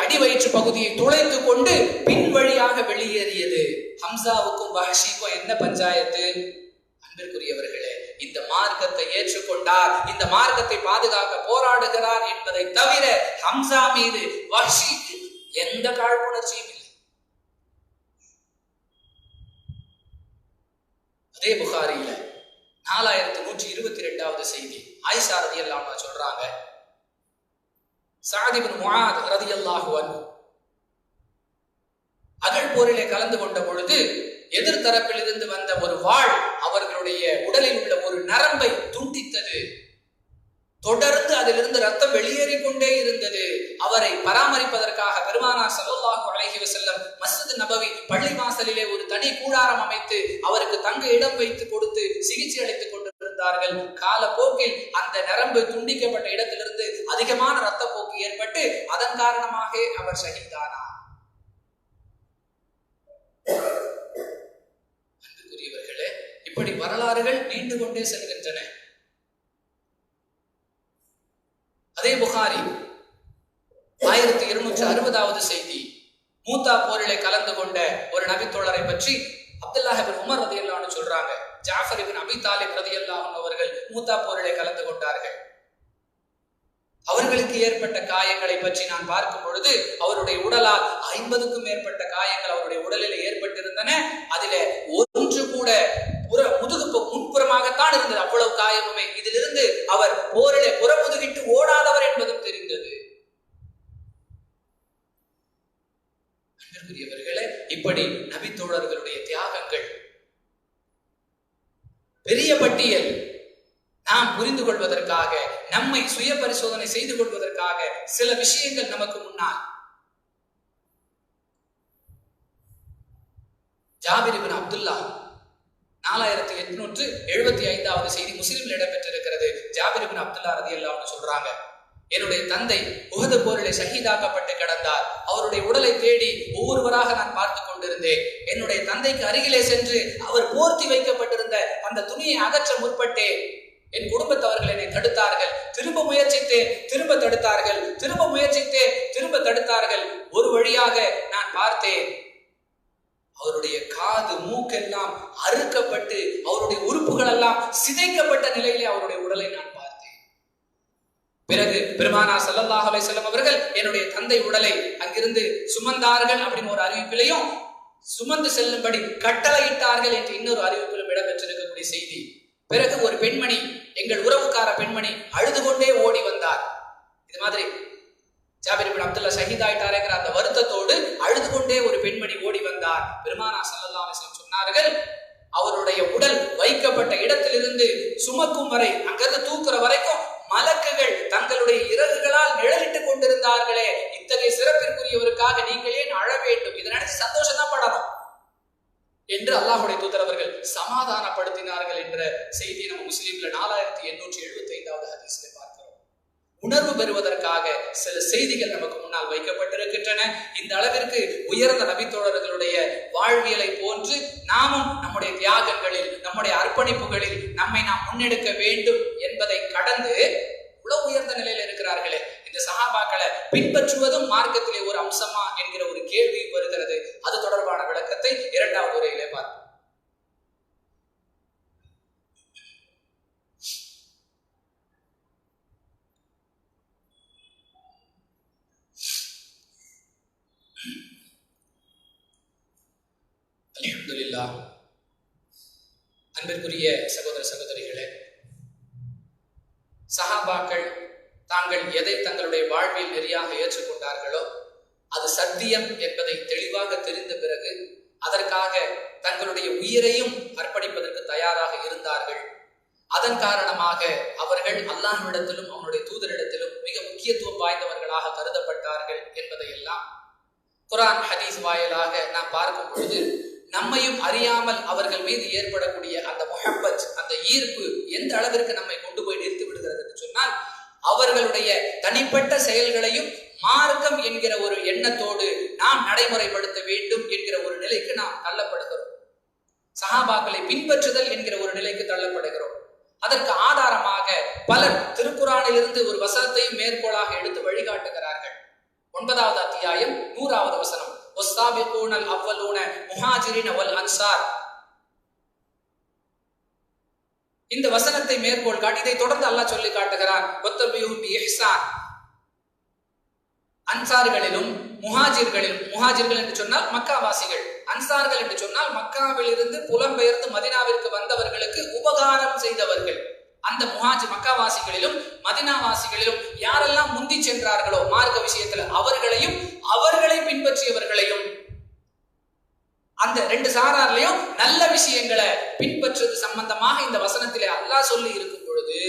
அடி வயிற்று பகுதியை துளைத்துக் கொண்டு பின் வழியாக வெளியேறியது. ஹம்சாவுக்கும் வஹ்ஷிக்கும் என்ன பஞ்சாயத்து? அன்பிற்குரியவர்களே, இந்த மார்க்கத்தை ஏற்றுக்கொண்டார், இந்த மார்க்கத்தை பாதுகாக்க போராடுகிறார் என்பதை தவிர ஹம்சா மீது வஹ்ஷிக்கு எந்த காழ்ப்புணர்ச்சியும் இல்லை. அதே புகாரியில 4122வது செய்தி, ஆயிஷா ரலியல்லாஹு அன்ஹா சொல்றாங்க, சஅத் இப்னு முஆத் ரலியல்லாஹு அன்ஹு அகழ் போரிலே கலந்து கொண்ட பொழுது எதிர்த்தரப்பில் இருந்து வந்த ஒரு வாள் அவர்களுடைய உடலில் உள்ள ஒரு நரம்பை துண்டித்தது. தொடர்ந்து அதிலிருந்து ரத்தம் வெளியேறிக் கொண்டே இருந்தது. அவரை பராமரிப்பதற்காக பெருமானார் ஸல்லல்லாஹு அலைஹி வஸல்லம் மஸ்ஜித் நபவி பள்ளி வாசலிலே ஒரு தனி கூடாரம் அமைத்து அவருக்கு தங்க இடம் வைத்து கொடுத்து சிகிச்சை அளித்துக் கொண்டிருந்தார்கள். காலப்போக்கில் அந்த நரம்பு துண்டிக்கப்பட்ட இடத்திலிருந்து அதிகமான ரத்தப்போக்கு ஏற்பட்டு அதன் காரணமாக அவர் ஷஹீதானார். அன்புக்குரியவர்களே, இப்படி வரலாறுகள் நீண்டு கொண்டே செல்கின்றன. அதே புகாரி 1260வது செய்தி, மூத்தா போரிலே கலந்து கொண்ட ஒரு நபித்தோழரை பற்றி அப்துல்லாஹ் இப்னு உமர் ரலியல்லாஹு அன்ஹு சொல்றாங்க. ஜாஃபர் இப்னு அபி தாலிப் ரலியல்லாஹு அன்ஹு அவர்கள் மூத்தா போரிலே கலந்து கொண்டார்கள். அவர்களுக்கு ஏற்பட்ட காயங்களை பற்றி நான் பார்க்கும் பொழுது அவருடைய உடலால் 50க்கும் மேற்பட்ட காயங்கள் அவருடைய உடலில் ஏற்பட்டிருந்தன. அதிலே ஒன்று கூட முதுகு முன்புறமாகத்தான் இருந்தது. அவ்வளவு காயமுமே. இதிலிருந்து அவர் போரிலே புறமுதுகிட்டு ஓடாதவர் என்பதும் தெரிந்தது. அன்பிற்குரியவர்களே, இப்படி நபித்தோழர்களுடைய தியாகங்கள் பெரிய பட்டியல். நாம் புரிந்து கொள்வதற்காக, நம்மை சுய பரிசோதனை செய்து கொள்வதற்காக சில விஷயங்கள் நமக்கு முன்னால். ஜாபிர் இப்னு அப்துல்லாஹ் 4875வது செய்தி முஸ்லிமில் இடம்பெற்றிருக்கிறது. ஜாபிர் இப்னு அப்துல்லாஹ் ரலியல்லாஹு அன்ஹு சொல்றாங்க, என்னுடைய தந்தை உஹது போரிலே ஷஹீதாக்கப்பட்டு கிடந்தார். அவருடைய உடலை தேடி ஒவ்வொருவராக நான் பார்த்து கொண்டிருந்தேன். என்னுடைய தந்தைக்கு அருகிலே சென்று அவர் போர்த்தி வைக்கப்பட்டிருந்த அந்த துணியை அகற்ற முற்பட்டேன். என் குடும்பத்தவர்கள் என்னை தடுத்தார்கள். திரும்ப முயற்சித்தேன், திரும்ப தடுத்தார்கள். திரும்ப முயற்சித்தேன், திரும்ப தடுத்தார்கள். ஒரு வழியாக நான் பார்த்தேன், அவருடைய காது மூக்கெல்லாம் அறுக்கப்பட்டு அவருடைய உறுப்புகள் எல்லாம் சிதைக்கப்பட்ட நிலையிலே அவருடைய உடலை நான் பார்த்தேன். பிறகு பெருமானார் ஸல்லல்லாஹு அலைஹி வஸல்லம் அவர்கள் என்னுடைய தந்தை உடலை அங்கிருந்து சுமந்தார்கள் அப்படின்னு ஒரு அறிவிப்பிலையும், சுமந்து செல்லும்படி கட்டளையிட்டார்கள் என்று இன்னொரு அறிவிப்பிலும் இடம்பெற்றிருக்கக்கூடிய செய்தி. பிறகு ஒரு பெண்மணி, எங்கள் உறவுக்கார பெண்மணி அழுது கொண்டே ஓடி வந்தார். இது மாதிரி ஜாபிர் இப்னு அப்துல்லாஹ் ஷஹீதாயிட்டாருங்கிற அந்த வருத்தத்தோடு அழுது கொண்டே ஒரு பெண்மணி ஓடி வந்தார். பெருமானார் ஸல்லல்லாஹு அலைஹி வஸல்லம் சொன்னார்கள், அவருடைய உடல் வைக்கப்பட்ட இடத்திலிருந்து சுமக்கும் வரை, அங்கிருந்து தூக்குற வரைக்கும் மலக்குகள் தங்களுடைய இறகுகளால் நிழலிட்டுக் கொண்டிருந்தார்களே. இத்தகைய சிறப்பிற்குரியவருக்காக நீங்கள் ஏன் அழ வேண்டும்? இதை நினைச்சு சந்தோஷம் தான் படணும் என்று அல்லாஹ்வுடைய தூதர் அவர்கள் சமாதானப்படுத்தினார்கள் என்ற செய்தி நம்ம முஸ்லிம்ல 4875வது ஹதீஸ்ல பார்க்கிறோம். உணர்வு பெறுவதற்காக சில செய்திகள் நமக்கு முன்னால் வைக்கப்பட்டிருக்கின்றன. இந்த அளவிற்கு உயர்ந்த நபித்தோழர்களுடைய வாழ்வியலை போன்று நாமும் நம்முடைய தியாகங்களில், நம்முடைய அர்ப்பணிப்புகளில் நம்மை நாம் முன்னெடுக்க வேண்டும் என்பதை கடந்து இவ்வளவு உயர்ந்த நிலையில் இருக்கிறார்களே, இந்த சஹாபாக்களை பின்பற்றுவதும் மார்க்கத்திலே ஒரு அம்சமா என்கிற ஒரு கேள்வி வருகிறது. அது தொடர்பான விளக்கத்தை இரண்டாவது உரையிலே பார்ப்போம். அல்ஹம்துலில்லாஹ். அன்பிற்குரிய சகோதர சகோதரிகளே, சஹாபாக்கள் தாங்கள் எதை தங்களுடைய வாழ்வில் நெறியாக ஏற்றுக்கொண்டார்களோ அது சத்தியம் என்பதை தெளிவாக தெரிந்த பிறகு அதற்காக தங்களுடைய உயிரையும் அர்ப்பணிப்பதற்கு தயாராக இருந்தார்கள். அதன் காரணமாக அவர்கள் அல்லாஹ்விடத்திலும் அவனுடைய தூதரிடத்திலும் மிக முக்கியத்துவம் வாய்ந்தவர்களாக கருதப்பட்டார்கள் என்பதையெல்லாம் குர்ஆன் ஹதீஸ் வாயிலாக நாம் பார்க்கும் பொழுது நம்மையும் அறியாமல் அவர்கள் மீது ஏற்படக்கூடிய அந்த முஹப்பத், அந்த ஈர்ப்பு எந்த அளவிற்கு நம்மை கொண்டு போய் நிறுத்தி விடுகிறது என்று சொன்னால், அவர்களுடைய தனிப்பட்ட செயல்களையும் மார்க்கம் என்கிற ஒரு எண்ணத்தோடு நாம் நடைமுறைப்படுத்த வேண்டும் என்கிற ஒரு நிலைக்கு நாம் தள்ளப்படுகிறோம். சஹாபாக்களை பின்பற்றுதல் என்கிற ஒரு நிலைக்கு தள்ளப்படுகிறோம். அதற்கு ஆதாரமாக பலர் திருக்குர்ஆனிலிருந்து ஒரு வசனத்தையும் மேற்கோளாக எடுத்து வழிகாட்டுகிறார்கள். 9வது அத்தியாயம் 100வது வசனம், வஸ்ஸாபிகூனல் அவ்வலூன முஹாஜிரின வல் அன்சார். இந்த வசனத்தை மேற்கோள் காட்டி இதை தொடர்ந்து அல்லாஹ் சொல்லி காட்டுகிறான், வத்தபியூஹும் பிஇஹ்சான். அன்சார்களிலும் முஹாஜிர்களிலும், முஹாஜிர்கள் என்று சொன்னால் மக்காவாசிகள், அன்சார்கள் என்று சொன்னால் மக்காவில் இருந்து புலம்பெயர்ந்து மதினாவிற்கு வந்தவர்களுக்கு உபகாரம் செய்தவர்கள். அந்த மக்காவாசிகளிலும் மதினாவாசிகளிலும் யாரெல்லாம் முந்தி சென்றார்களோ மார்க்க விஷயத்துல அவர்களையும் அவர்களை பின்பற்றியவர்களையும், அந்த ரெண்டு சாரார்லையும் நல்ல விஷயங்களை பின்பற்றுவது சம்பந்தமாக இந்த வசனத்திலே அல்லாஹ் சொல்லி இருக்கும் பொழுது,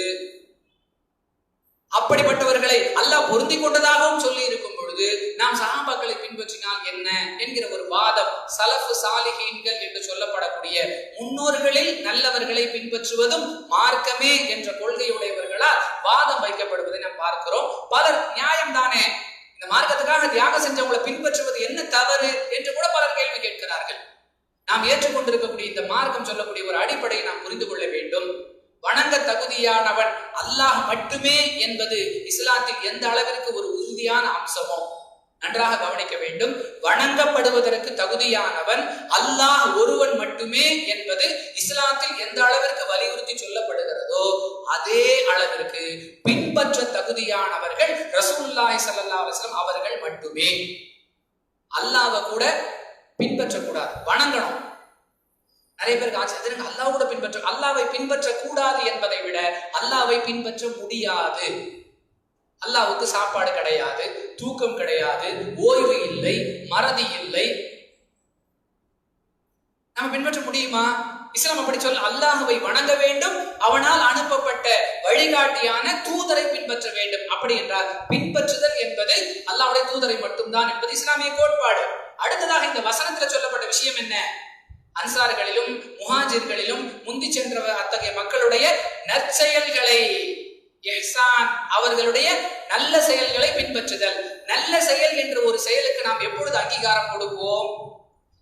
அப்படிப்பட்டவர்களை அல்லாஹ் பொருந்தி கொண்டதாகவும் சொல்லி இருக்கும் பொழுது நாம் சஹாபாக்களை பின்பற்றினால் என்ன என்கிற ஒரு வாதம், சலஃபு சாலிஹீன்கள் என்று சொல்லப்படக்கூடிய முன்னோர்களில் நல்லவர்களை பின்பற்றுவதும் மார்க்கமே என்ற கொள்கையுடையவர்களால் வாதம் வைக்கப்படுவதை நாம் பார்க்கிறோம். பலர் நியாயம் தானே, இந்த மார்க்கத்துக்காக தியாகம் செஞ்சவங்களை பின்பற்றுவது என்ன தவறு என்று கூட பலர் கேள்வி கேட்கிறார்கள். நாம் ஏற்றுக்கொண்டிருக்கக்கூடிய இந்த மார்க்கம் சொல்லக்கூடிய ஒரு அடிப்படையை நாம் புரிந்து கொள்ள வேண்டும். வணங்க தகுதியானவன் அல்லாஹ் மட்டுமே என்பது இஸ்லாத்தில் எந்த அளவிற்கு ஒரு உறுதியான அம்சமோ நன்றாக கவனிக்க வேண்டும். வணங்கப்படுவதற்கு தகுதியானவன் அல்லாஹ் ஒருவன் மட்டுமே என்பது இஸ்லாத்தில் எந்த அளவிற்கு வலியுறுத்தி சொல்லப்படுகிறதோ அதே அளவிற்கு பின்பற்ற தகுதியானவர்கள் ரசூலுல்லாஹி ஸல்லல்லாஹு அலைஹி வஸல்லம் அவர்கள் மட்டுமே. அல்லாஹ்வை கூட பின்பற்றக்கூடாது, வணங்கணும். நிறைய பேருக்கு ஆச்சரியம், அல்லாஹ் கூட பின்பற்ற, அல்லாஹ்வை பின்பற்ற கூடாது என்பதை விட அல்லாஹ்வை பின்பற்ற முடியாது. அல்லாஹ்வுக்கு சாப்பாடு கிடையாது, தூக்கம் கிடையாது, ஓய்வு இல்லை, மறதி இல்லை. நம்ம பின்பற்ற முடியுமா? இஸ்லாம் அப்படி சொல்ல, அல்லாஹ்வை வணங்க வேண்டும், அவனால் அனுப்பப்பட்ட வழிகாட்டியான தூதரை பின்பற்ற வேண்டும். அப்படி என்றால் பின்பற்றுதல் என்பது அல்லாஹ்வுடைய தூதரை மட்டும்தான் என்பது இஸ்லாமிய கோட்பாடு. அடுத்ததாக இந்த வசனத்தில் சொல்லப்பட்ட விஷயம் என்ன? அன்சார்களிலும் முஹாஜிர்களிலும் முந்தி சென்ற அத்தகைய மக்களுடைய நற்செயல்களை, இஹ்சான், அவர்களுடைய நல்ல செயல்களை பின்பற்றுதல். நல்ல செயல் என்ற ஒரு செயலுக்கு நாம் எப்பொழுது அங்கீகாரம் கொடுப்போம்?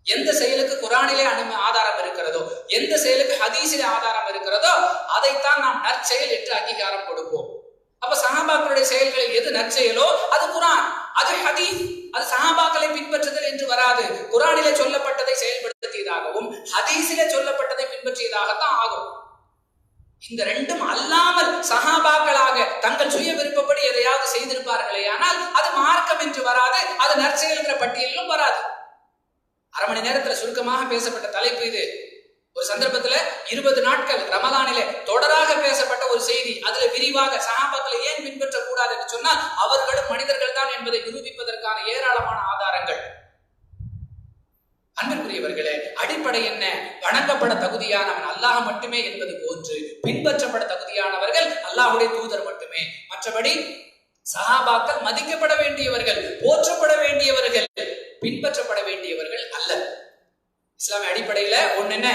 எந்த செயலுக்கு குர்ஆனிலே ஆதாரம் இருக்கிறதோ, எந்த செயலுக்கு ஹதீஸிலே ஆதாரம் இருக்கிறதோ அதைத்தான் நாம் நற்செயல் என்று அங்கீகாரம் கொடுப்போம். அப்ப சஹாபாக்களுடைய செயல்களில் எது நற்செயலோ அது குர்ஆன், அது ஹதீஸ், அது சஹாபாக்களை பின்பற்றுதல் என்று வராது. குர்ஆனிலே சொல்லப்பட்டதை செயல்படுத்தியதாகவும் ஹதீஸிலே சொல்லப்பட்டதை பின்பற்றியதாகத்தான் ஆகும். இந்த ரெண்டும் அல்லாமல் சஹாபாக்களாக தங்கள் சுய விருப்பப்படி எதையாவது செய்திருப்பார்களே ஆனால் அது மார்க்கம் என்று வராது, அது நற்செயல்கிற பட்டியலிலும் வராது. அரை மணி நேரத்துல சுருக்கமாக பேசப்பட்ட தலைப்பு இது. ஒரு சந்தர்ப்பத்துல 20 நாட்கள் ரமலானிலே தொடராக பேசப்பட்ட ஒரு செய்தி. அதுல விரிவாக சஹாபாக்களை ஏன் பின்பற்ற கூடாது என்று சொன்னால் அவர்களும் மனிதர்கள் தான் என்பதை நிரூபிப்பதற்கான ஏராளமான ஆதாரங்கள். அன்பிற்குரியவர்களே, அடிப்படை என்ன? வணங்கப்பட தகுதியானவன் அல்லாஹ் மட்டுமே என்பது போன்று பின்பற்றப்பட தகுதியானவர்கள் அல்லாஹ்வுடைய தூதர் மட்டுமே. மற்றபடி சஹாபாக்கள் மதிக்கப்பட வேண்டியவர்கள், போற்றப்பட வேண்டியவர்கள், பின்பற்றப்பட வேண்டியவர்கள் அல்ல. இஸ்லாமிய அடிப்படையில ஒண்ணு என்ன?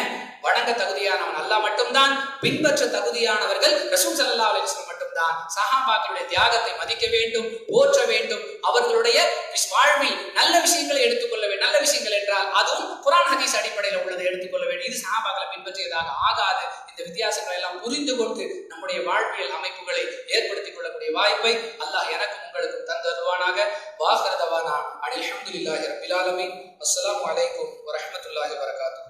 வணங்க தகுதியானவன் அல்லாஹ் மட்டும்தான், பின்பற்ற தகுதியானவர்கள் ரசூல் ஸல்லல்லாஹு அலைஹி வஸல்லம் மட்டும்தான். என்பதுதான். சஹாபாக்களுடைய தியாகத்தை மதிக்க வேண்டும், போற்ற வேண்டும். அவர்களுடைய வாழ்வில் நல்ல விஷயங்களை எடுத்துக்கொள்ள வேண்டும். நல்ல விஷயங்கள் என்றால் அதுவும் குர்ஆன் ஹதீஸ் அடிப்படையில் உள்ளதை எடுத்துக்கொள்ள வேண்டும். இது சஹாபாக்களை பின்பற்றியதாக ஆகாது. இந்த வித்தியாசங்களை எல்லாம் புரிந்து கொண்டு நம்முடைய வாழ்வியல் அமைப்புகளை ஏற்படுத்திக் கொள்ளக்கூடிய வாய்ப்பை அல்லாஹ் எனக்கும் உங்களுக்கும் தந்தருவானாக. வாஹிர தவானா அனில் ஹம்துலில்லாஹி ரப்பில் ஆலமீன். அஸ்ஸலாமு அலைக்கும் வரஹ்மத்துல்லாஹி வபரகாத்துஹு.